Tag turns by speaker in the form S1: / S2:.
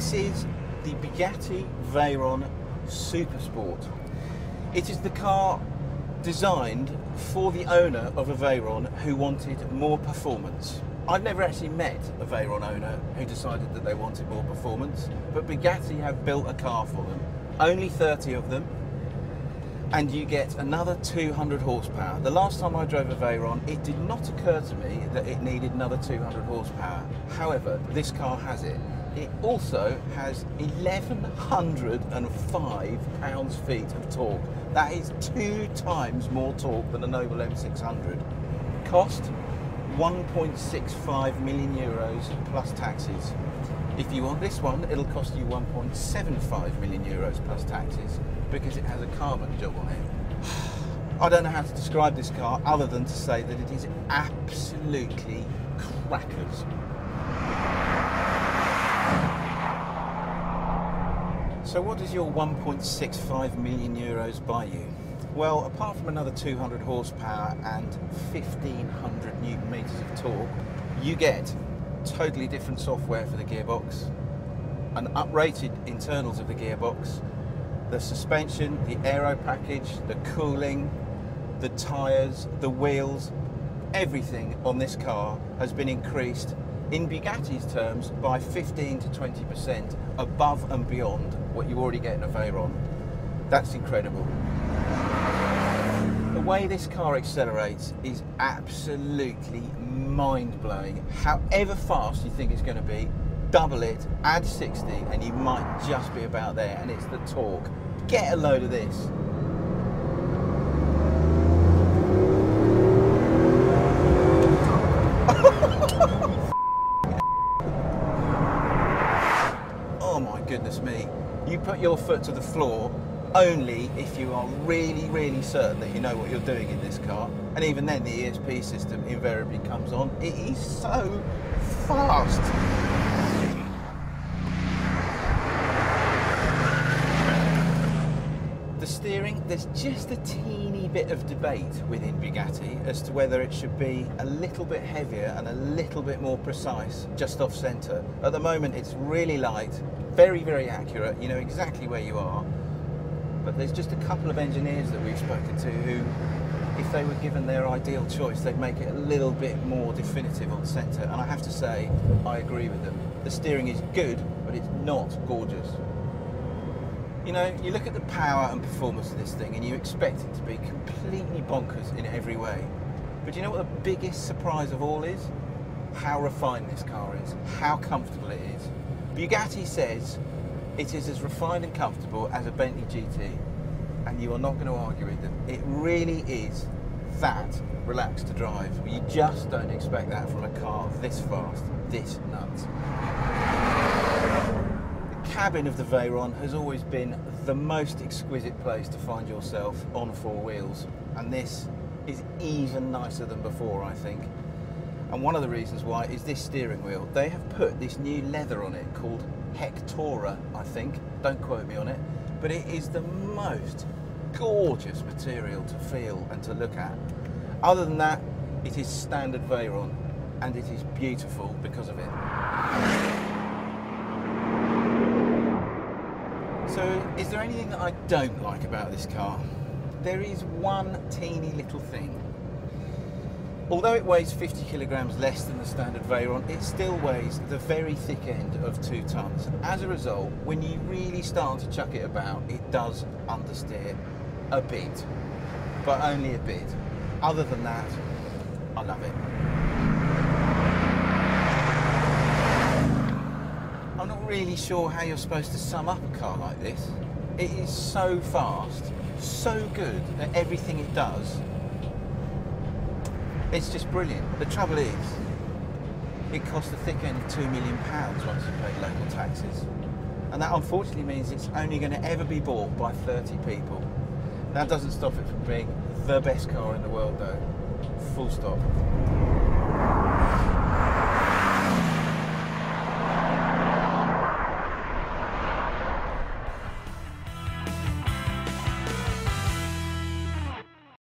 S1: This is the Bugatti Veyron Supersport. It is the car designed for the owner of a Veyron who wanted more performance. I've never actually met a Veyron owner who decided that they wanted more performance, but Bugatti have built a car for them, only 30 of them, and you get another 200 horsepower. The last time I drove a Veyron, it did not occur to me that it needed another 200 horsepower. However, this car has it. It also has 1,105 pounds-feet of torque. That is 2 times more torque than a Noble M600. Cost 1.65 million euros plus taxes. If you want this one, it'll cost you 1.75 million euros plus taxes because it has a carbon job on it. I don't know how to describe this car other than to say that it is absolutely crackers. So what does your 1.65 million euros buy you? Well, apart from another 200 horsepower and 1,500 newton meters of torque, you get totally different software for the gearbox, an uprated internals of the gearbox, the suspension, the aero package, the cooling, the tyres, the wheels, everything on this car has been increased in Bugatti's terms by 15 to 20% above and beyond what you already get in a Veyron. That's incredible. The way this car accelerates is absolutely mind-blowing. However fast you think it's going to be, double it, add 60 and you might just be about there, and it's the torque. Get a load of this. Oh my goodness me. You put your foot to the floor only if you are really certain that you know what you're doing in this car, and even then the ESP system invariably comes on. It is so fast. The steering, there's just a teeny bit of debate within Bugatti as to whether it should be a little bit heavier and a little bit more precise just off centre. At the moment it's really light, very accurate, you know exactly where you are. But there's just a couple of engineers that we've spoken to who, if they were given their ideal choice, they'd make it a little bit more definitive on centre. And I have to say, I agree with them. The steering is good, but it's not gorgeous. You know, you look at the power and performance of this thing and you expect it to be completely bonkers in every way. But you know what the biggest surprise of all is? How refined this car is, how comfortable it is. Bugatti says it is as refined and comfortable as a Bentley GT, and you are not going to argue with them. It really is that relaxed to drive. You just don't expect that from a car this fast, this nuts. The cabin of the Veyron has always been the most exquisite place to find yourself on 4 wheels, and this is even nicer than before, I think. And one of the reasons why is this steering wheel. They have put this new leather on it called Hectora, I think. Don't quote me on it. But it is the most gorgeous material to feel and to look at. Other than that, it is standard Veyron, and it is beautiful because of it. So, is there anything that I don't like about this car? There is one teeny little thing. Although it weighs 50 kilograms less than the standard Veyron, it still weighs the very thick end of 2 tons. As a result, when you really start to chuck it about, it does understeer a bit, but only a bit. Other than that, I love it. I'm not really sure how you're supposed to sum up a car like this. It is so fast, so good at everything it does. It's just brilliant. The trouble is, it costs the thick end of £2 million once you've paid local taxes. And that unfortunately means it's only going to ever be bought by 30 people. That doesn't stop it from being the best car in the world though. Full stop.